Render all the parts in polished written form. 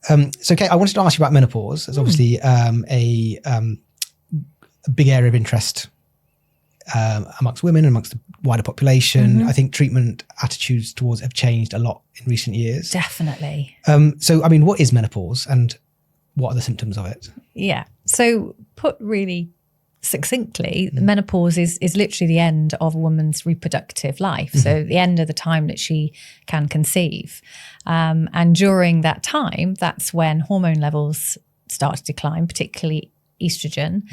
So, Kate, I wanted to ask you about menopause. It's obviously a big area of interest amongst women and amongst the wider population. I think treatment attitudes towards it have changed a lot in recent years. Definitely. So, I mean, what is menopause and what are the symptoms of it? Yeah. So put really succinctly, menopause is literally the end of a woman's reproductive life. So the end of the time that she can conceive. And during that time, that's when hormone levels start to decline, particularly estrogen,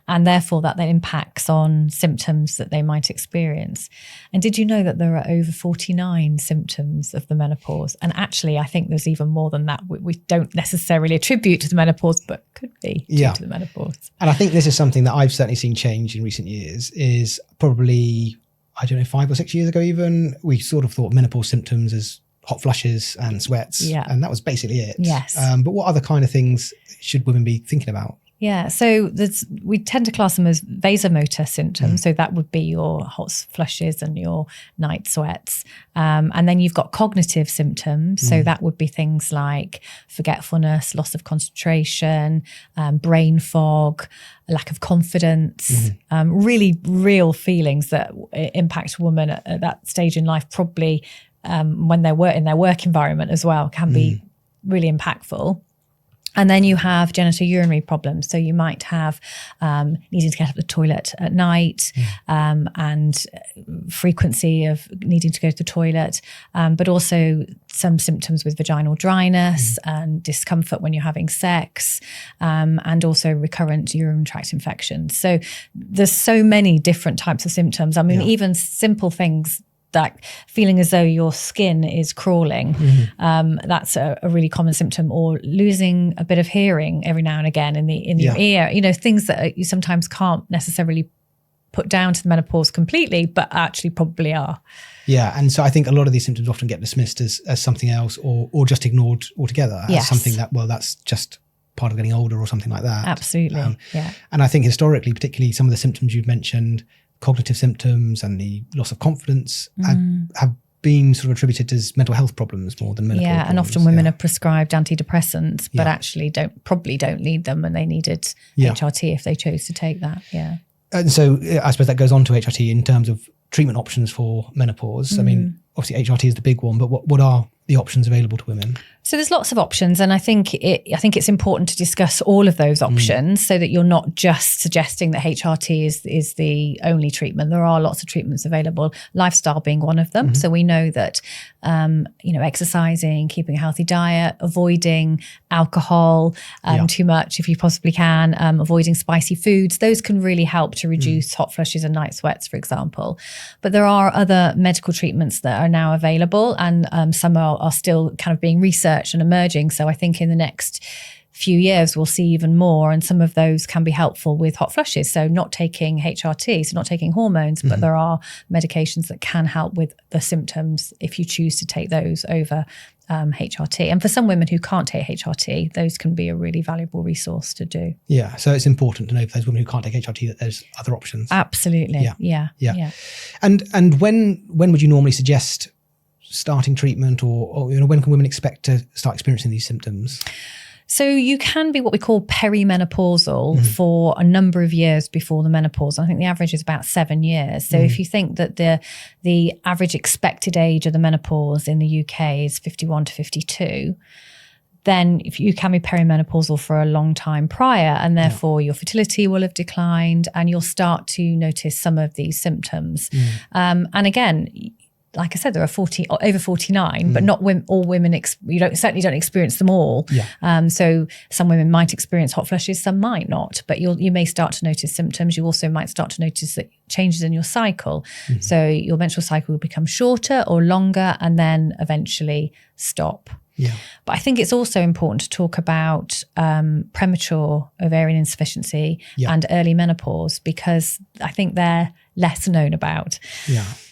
and therefore that then impacts on symptoms that they might experience. And did you know that there are over 49 symptoms of the menopause? And actually, I think there's even more than that we don't necessarily attribute to the menopause, but could be due to the menopause. And I think this is something that I've certainly seen change in recent years. Is probably, I don't know, 5 or 6 years ago even, we sort of thought menopause symptoms as hot flushes and sweats, and that was basically it. Yes. But what other kind of things should women be thinking about? Yeah, so we tend to class them as vasomotor symptoms. So that would be your hot flushes and your night sweats. And then you've got cognitive symptoms. So that would be things like forgetfulness, loss of concentration, brain fog, lack of confidence, really real feelings that impact a woman at that stage in life, probably when they're in their work environment as well, can be really impactful. And then you have genitourinary problems. So you might have needing to get up the toilet at night and frequency of needing to go to the toilet, but also some symptoms with vaginal dryness and discomfort when you're having sex, and also recurrent urinary tract infections. So there's so many different types of symptoms. I mean, even simple things like feeling as though your skin is crawling. That's a really common symptom, or losing a bit of hearing every now and again in your ear. You know, things that you sometimes can't necessarily put down to the menopause completely, but actually probably are. Yeah, and so I think a lot of these symptoms often get dismissed as something else, or just ignored altogether as something that, well, that's just part of getting older or something like that. Absolutely, And I think historically, particularly some of the symptoms you've mentioned, cognitive symptoms and the loss of confidence have been sort of attributed as mental health problems more than menopause problems. And often women are prescribed antidepressants, but actually probably don't need them, and they needed HRT if they chose to take that. And so I suppose that goes on to HRT in terms of treatment options for menopause. I mean, obviously HRT is the big one, but what are the options available to women? So there's lots of options, and I think it's important to discuss all of those options so that you're not just suggesting that HRT is the only treatment. There are lots of treatments available, lifestyle being one of them. So we know that exercising, keeping a healthy diet, avoiding alcohol too much if you possibly can, avoiding spicy foods, those can really help to reduce hot flushes and night sweats, for example. But there are other medical treatments that are now available, and some are still kind of being researched and emerging. So I think in the next few years we'll see even more, and some of those can be helpful with hot flushes. So not taking HRT, so not taking hormones, but there are medications that can help with the symptoms if you choose to take those over HRT. And for some women who can't take HRT, those can be a really valuable resource to do. Yeah, so it's important to know for those women who can't take HRT that there's other options. Absolutely. Yeah. And when would you normally suggest starting treatment, or when can women expect to start experiencing these symptoms? So you can be what we call perimenopausal for a number of years before the menopause. I think the average is about 7 years. So if you think that the average expected age of the menopause in the UK is 51 to 52, then if you can be perimenopausal for a long time prior, and therefore your fertility will have declined, and you'll start to notice some of these symptoms. And again, like I said, there are over 49, but not all women. You certainly don't experience them all. So some women might experience hot flushes, some might not. But you may start to notice symptoms. You also might start to notice that changes in your cycle. So your menstrual cycle will become shorter or longer, and then eventually stop. But I think it's also important to talk about premature ovarian insufficiency and early menopause, because I think they're less known about.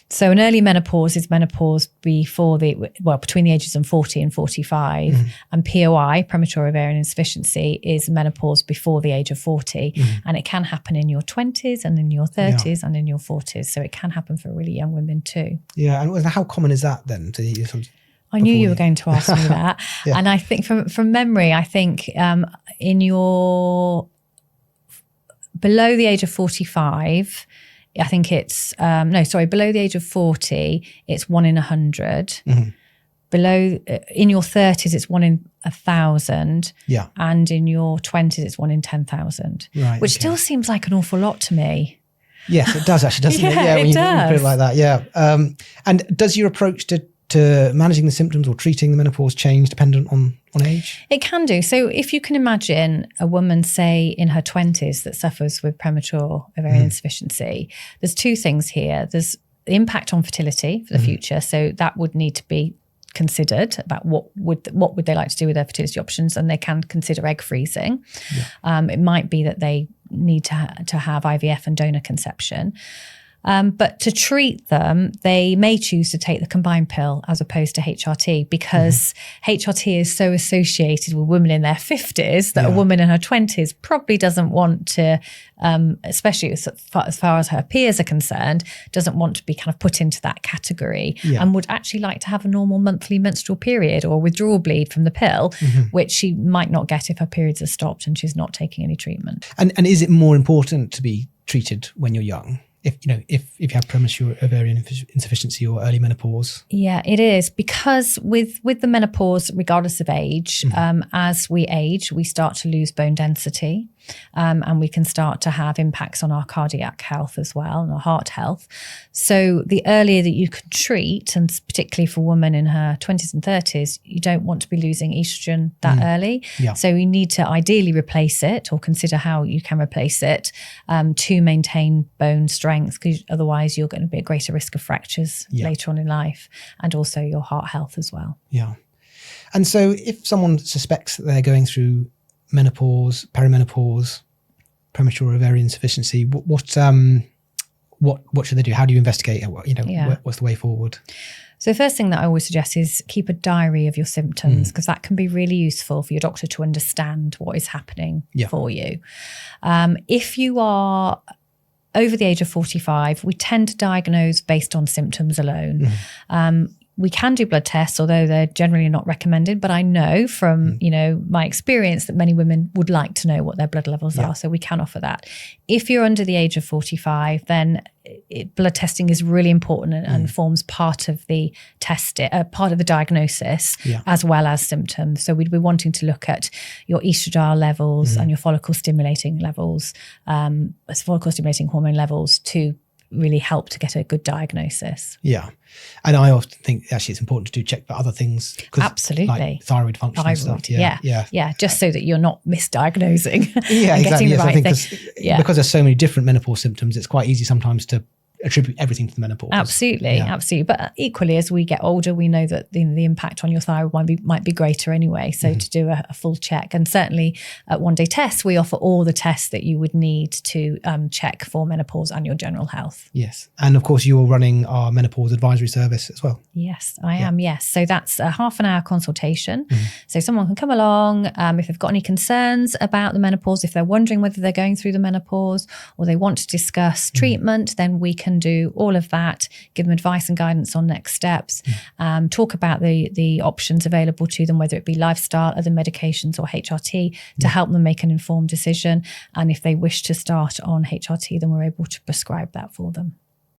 So an early menopause is menopause between the ages of 40 and 45. And POI, premature ovarian insufficiency, is menopause before the age of 40. And it can happen in your 20s and in your 30s and in your 40s. So it can happen for really young women too. And how common is that then? I knew you were going to ask me that. Yeah. And I think from memory, I think in your below the age of 45, I think it's below the age of 40, it's 1 in 100. Mm-hmm. Below in your 30s, it's 1 in 1,000. Yeah. And in your 20s, it's 1 in 10,000. Right. Which still seems like an awful lot to me. Yes, it does actually, doesn't it? Yeah, when it you does. put it like that. Yeah. And does your approach to managing the symptoms or treating the menopause change dependent on age? It can do. So if you can imagine a woman, say in her 20s, that suffers with premature ovarian insufficiency, there's 2 things here. There's the impact on fertility for the future. So that would need to be considered about what would they like to do with their fertility options, and they can consider egg freezing. Yeah. It might be that they need to have IVF and donor conception. But to treat them, they may choose to take the combined pill as opposed to HRT, because HRT is so associated with women in their 50s that a woman in her 20s probably doesn't want to, especially as far as her peers are concerned, doesn't want to be kind of put into that category, and would actually like to have a normal monthly menstrual period or withdrawal bleed from the pill, which she might not get if her periods are stopped and she's not taking any treatment. And is it more important to be treated when you're young? If you have premature ovarian insufficiency or early menopause? Yeah, it is, because with the menopause, regardless of age, as we age, we start to lose bone density, and we can start to have impacts on our cardiac health as well, and our heart health. So the earlier that you can treat, and particularly for a woman in her 20s and 30s, you don't want to be losing estrogen that early. Yeah. So you need to ideally replace it, or consider how you can replace it, to maintain bone strength, because otherwise you're going to be at greater risk of fractures later on in life, and also your heart health as well. Yeah. And so if someone suspects that they're going through menopause, perimenopause, premature ovarian insufficiency, what should they do? How do you investigate it? What's the way forward? So the first thing that I always suggest is keep a diary of your symptoms, because that can be really useful for your doctor to understand what is happening for you. If you are over the age of 45, we tend to diagnose based on symptoms alone. We can do blood tests, although they're generally not recommended. But I know from my experience that many women would like to know what their blood levels are, so we can offer that. If you're under the age of 45, then blood testing is really important and forms part of the part of the diagnosis, as well as symptoms. So we'd be wanting to look at your estradiol levels and your follicle stimulating levels, follicle stimulating hormone levels, to really help to get a good diagnosis. Yeah. And I often think actually it's important to check for other things. Absolutely. Like thyroid function and stuff. Yeah. Just so that you're not misdiagnosing. Yeah, and exactly. Getting the right thing. Because there's so many different menopause symptoms, it's quite easy sometimes to attribute everything to the menopause. Absolutely. But equally, as we get older, we know that the impact on your thyroid might be greater anyway. So to do a full check, and certainly at One Day Tests, we offer all the tests that you would need to check for menopause and your general health. Yes. And of course, you're running our menopause advisory service as well. Yes, I am. Yes. So that's a half an hour consultation. So someone can come along if they've got any concerns about the menopause, if they're wondering whether they're going through the menopause, or they want to discuss treatment, then we can do all of that, give them advice and guidance on next steps, talk about the options available to them, whether it be lifestyle, other medications, or HRT, to help them make an informed decision. And if they wish to start on HRT, then we're able to prescribe that for them.